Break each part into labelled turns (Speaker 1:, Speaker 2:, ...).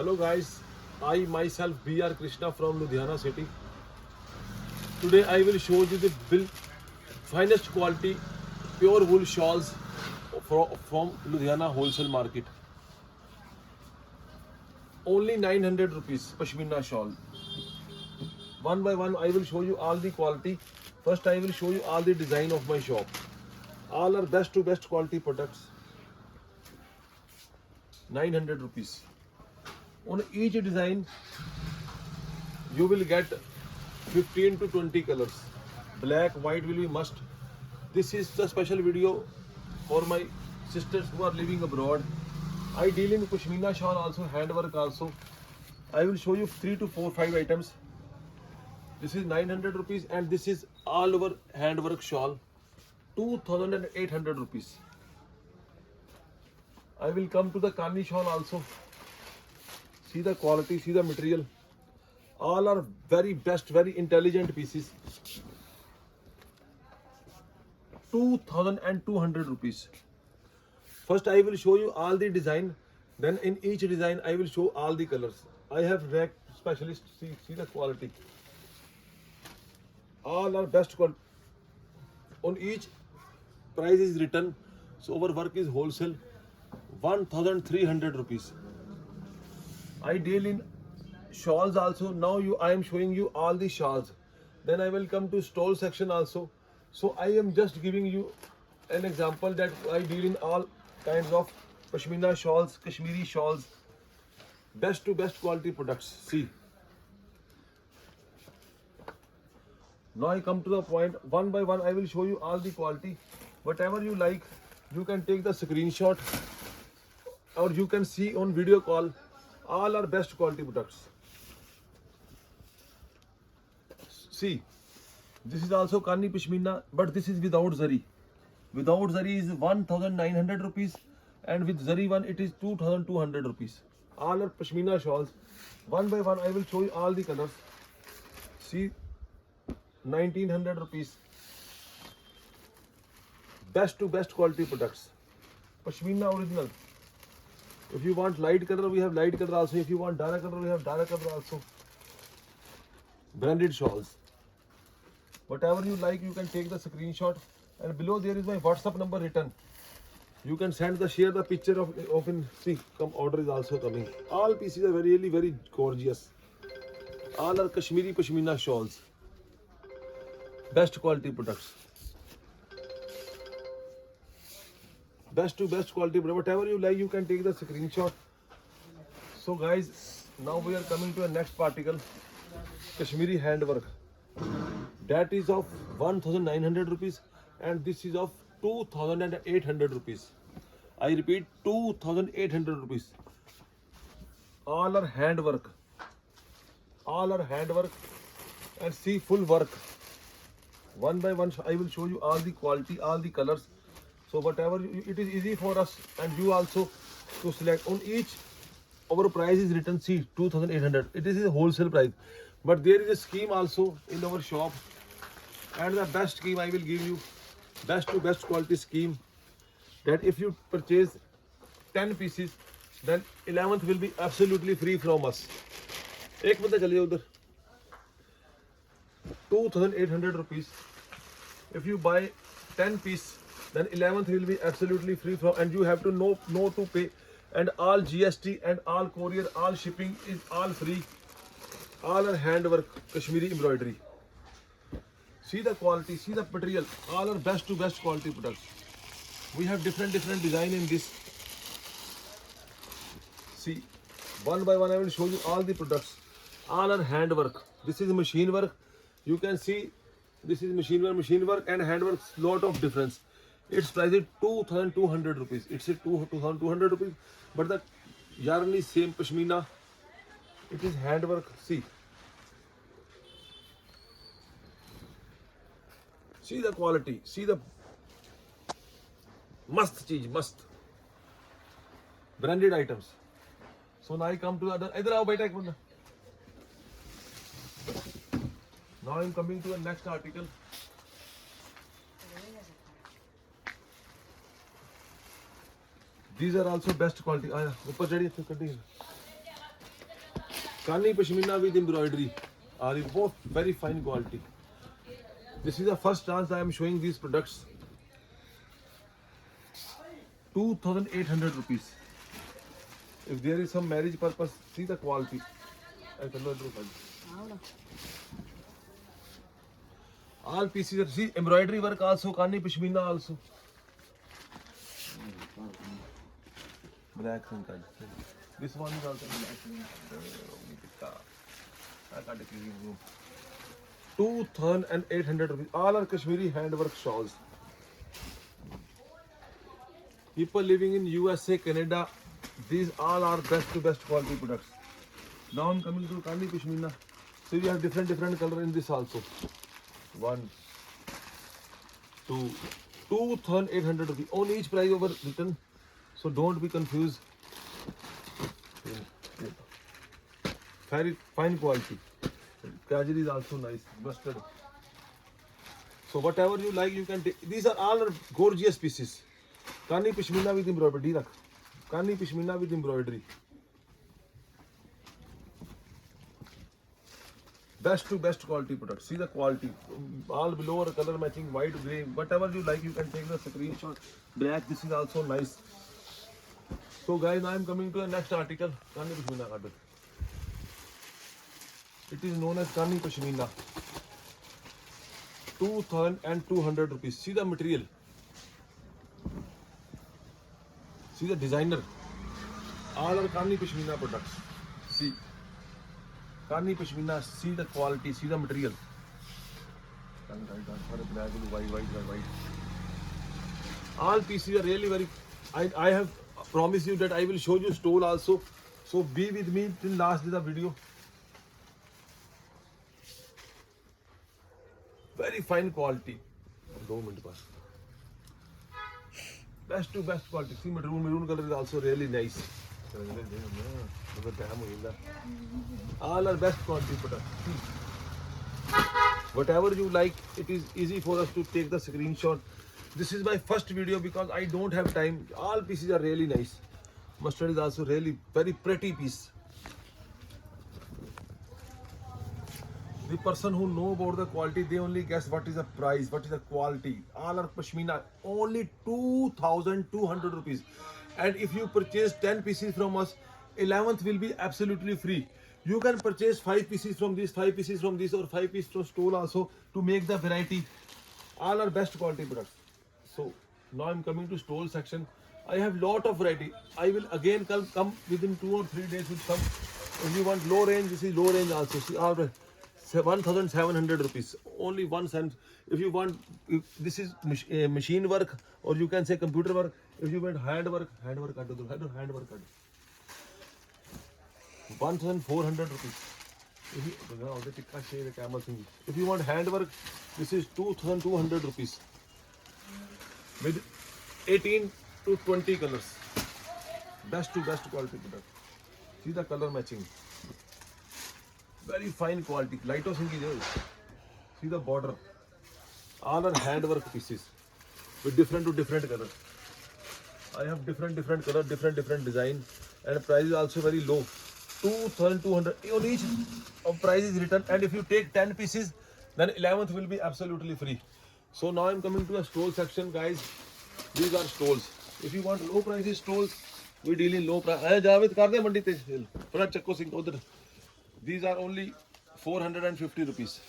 Speaker 1: Hello guys, I myself BR Krishna from Ludhiana city. Today I will show you the finest quality pure wool shawls from Ludhiana wholesale market. Only 900 rupees Pashmina shawl. One by one I will show you all the quality. First I will show you all the design of my shop. All are best to best quality products. 900 rupees. On each design you will get 15 to 20 colors. Black, white will be must. This is the special video for my sisters who are living abroad. I deal in Pashmina shawl also, handwork also. I will show you 3 to 4, 5 items. This is 900 rupees and this is all over handwork shawl, 2800 rupees. I will come to the Kani shawl also. See the quality, see the material. All are very best, very intelligent pieces. 2200 rupees. First I will show you all the design. Then in each design I will show all the colors. I have rack specialist. See the quality. All are best quality. On each price is written. So our work is wholesale. 1300 rupees. I deal in shawls also. Now I am showing you all the shawls. Then I will come to stole section also. So I am just giving you an example that I deal in all kinds of Pashmina shawls, Kashmiri shawls, best to best quality products. See. Now I come to the point. One by one I will show you all the quality. Whatever you like, you can take the screenshot or you can see on video call. All are best quality products. See, this is also Kani Pashmina, but this is without zari. Without zari is 1900 rupees and with zari one it is 2200 rupees. All are Pashmina shawls. One by one I will show you all the colors. See, 1900 rupees. Best to best quality products. Pashmina original. If you want light color, we have light color also. If you want dark color, we have dark color also. Branded shawls. Whatever you like, you can take the screenshot. And below there is my WhatsApp number written. You can share the picture of in. See, order is also coming. All pieces are really very gorgeous. All are Kashmiri Pashmina shawls. Best quality products. Best to best quality, whatever you like you can take the screenshot. So guys, now we are coming to the next particle, Kashmiri handwork. That is of 1900 rupees and this is of 2800 rupees. I repeat, 2800 rupees. All are handwork. All are handwork and see full work. One by one I will show you all the quality, all the colors. So whatever it is easy for us and you also to select. On each our price is written, see, 2800. It is a wholesale price, but there is a scheme also in our shop, and the best scheme I will give you, best to best quality scheme, that if you purchase 10 pieces then 11th will be absolutely free from us. एक बंदा चलिए उधर. 2800 rupees. If you buy 10 piece, then 11th will be absolutely free from, and you have to no to pay, and all GST and all courier, all shipping is all free. All are handwork, Kashmiri embroidery. See the quality, see the material. All are best to best quality products. We have different design in this. See, one by one I will show you all the products. All are handwork. This is machine work. You can see this is machine work and handwork. Lot of difference. Its price is 2200 rupees. It's a 2200 rupees, but the yarn is same Pashmina. It is handwork. See the quality. See the must cheese, must branded items. So now I come to the other. Idhar aao beta ek banda. Now I am coming to the next article. These are also best quality. ऊपर चढ़िए तो कटिए. Kani Pashmina with embroidery. Are both very fine quality. This is the first chance I am showing these products. 2,800 rupees. If there is some marriage purpose, see the quality. All pieces are, see embroidery work also, Kani Pashmina also. Black and color. This one is also black. 2,800 rupees. All are Kashmiri handwork shawls. People living in USA, Canada, these all are best to best quality products. Now I'm coming to Kani Pashmina. So you have different color in this also. 1, 2, 2,800 rupees. On each price over written. So don't be confused. Very fine quality. Kajri is also nice. Mustard. So whatever you like, you can take. These are all gorgeous pieces. Kani Pashmina with embroidery. Kani Pashmina with embroidery. Best to best quality products. See the quality. All below are color matching, white, grey. Whatever you like, you can take the screenshot. Black. This is also nice. So guys, now I am coming to the next article. Kani Pashmina carpet. It is known as Kani Pashmina. 2,200 rupees. See the material. See the designer. All are Kani Pashmina products. See. Kani Pashmina. See the quality. See the material. White. All pieces are really very. I have promised you that I will show you stole also. So be with me till last of the video. Very fine quality. 2 minutes pass. Best to best quality. See maroon color is also really nice. All are best quality products. Whatever you like, it is easy for us to take the screenshot. This is my first video because I don't have time. All pieces are really nice. Mustard is also really very pretty piece. The person who know about the quality, they only guess what is the price, what is the quality. All are Pashmina, only 2,200 rupees. And if you purchase 10 pieces from us, 11th will be absolutely free. You can purchase 5 pieces from this, 5 pieces from this, or 5 pieces from stole also to make the variety. All are best quality products. So now I'm coming to stole section. I have lot of variety. I will again come within 2 or 3 days with some. If you want low range, this is low range also. See, all right. 1,700 rupees. Only 1 cent. If you want, this is machine work, or you can say computer work. If you want handwork, handwork. 1,400 rupees. If you want handwork, this is 2,200 rupees. With 18 to 20 colors. Best to best quality product. See the color matching. Very fine quality. Lighto singi. See the border. All are handwork pieces with different color. I have different color, different design, and price is also very low. 2,200. On each of price is written, and if you take 10 pieces, then 11th will be absolutely free. So now I am coming to a stole section, guys. These are stoles. If you want low prices stoles, we deal in low price. These are only 450 rupees.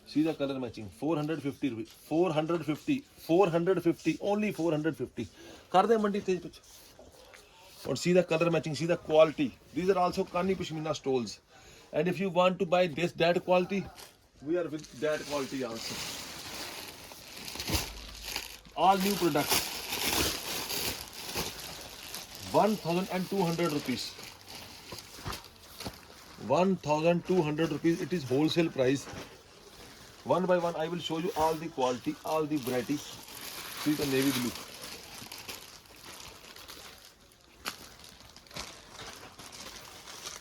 Speaker 1: See the color matching. 450 rupees. 450. Only 450. Or see the color matching. See the quality. These are also Kani Pashmina stoles. And if you want to buy that quality, we are with that quality also. All new products. 1,200 rupees. 1,200 rupees. It is wholesale price. One by one, I will show you all the quality, all the variety. See the navy blue.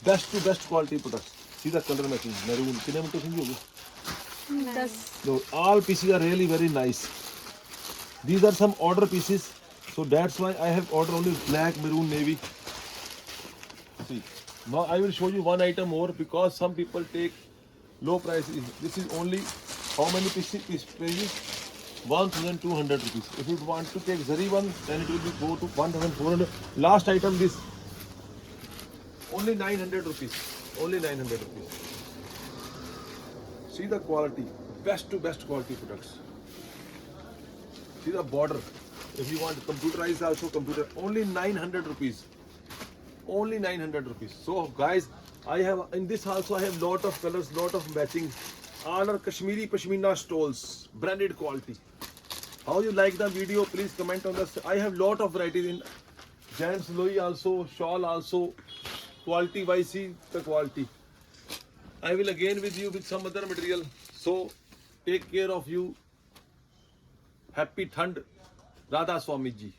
Speaker 1: Best to best quality products. See the color matching. Maroon. So all pieces are really very nice. These are some order pieces. So that's why I have ordered only black, maroon, navy. See, Now I will show you one item more because some people take low prices. This is only how many pieces? 1,200 rupees. If you want to take zari one, then it will be go to 1,400. Last item this only 900 rupees. Only 900 rupees. See the quality, best to best quality products. See the border. If you want computerized also computer, only 900 rupees. Only 900 rupees. So guys, I have in this also I have lot of colors, lot of matching. All are Kashmiri Pashmina stalls, branded quality. How you like the video? Please comment on this. I have lot of varieties in gents loy also, shawl also. Quality wise, see the quality. I will again with you with some other material. So take care of you. Happy Thand, Radha Swami ji.